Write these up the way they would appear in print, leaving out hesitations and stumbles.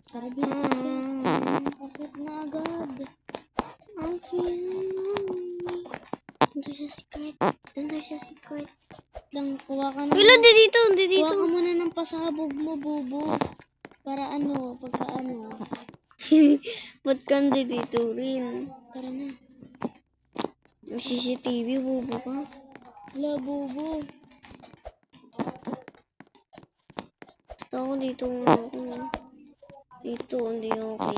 Tara, bisit ka. Bakit na agad? Doon tayo sa secret. Lang, kuha ka na. Wala, dito. Kuha ka muna ng pasabog mo, bubo. Para pagka Ba't ka dito rin? Tara na. May CCTV, bubo ka. Wala, bubo. Basta ako dito. Dito, hindi okay.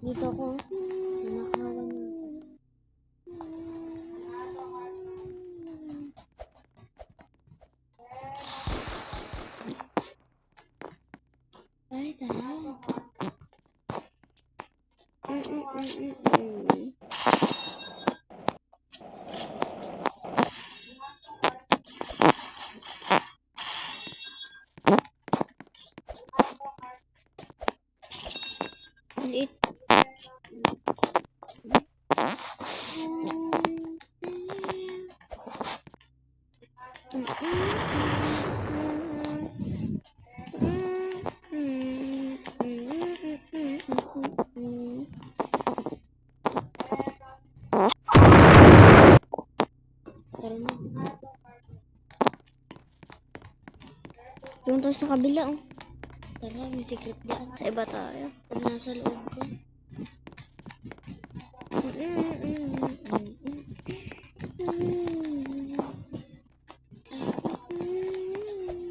Dito ako. Nakawan niya. Ay, tara. Maliit. Tara na. Doon tayo sa kabila, oh. Tara, may secret dyan. Sa iba tayo. Pag nasa loob ka.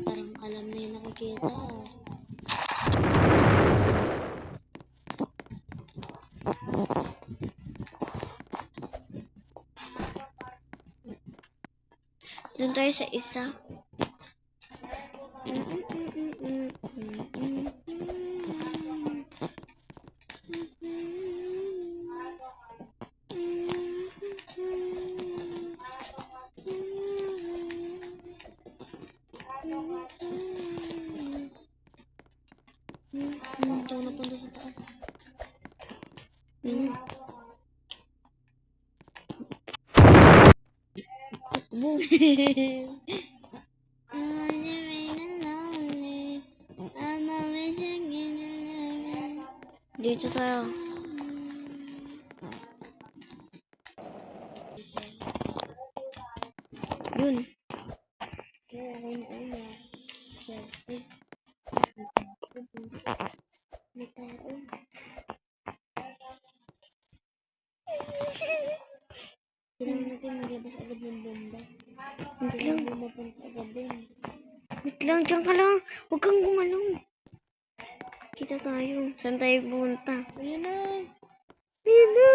Parang alam na yung nakikita. Doon tayo sa isa. Ito na punta sa taas. Boom. Dito tayo. Yun. Kailangan natin maglabas agad ng bomba. Wait lang. Kailangan mo mapunta agad din. Wait lang, dyan ka lang. Huwag kang gumalaw. Kita tayo. Saan tayo pumunta? Ayan na! Ayun na.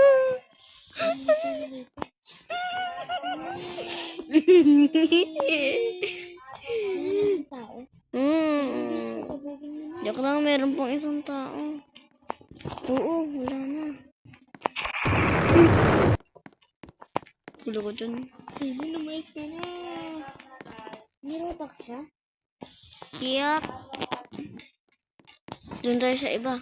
Hindi tayo nakita. Wala ng tao. Bilis ka, sabugin mo na. Joke lang, meron pang isang tao. Oo, wala na. Gulo ko dun. Sige, lumayas ka na. Nirotak siya? Iyak. Doon tayo sa iba.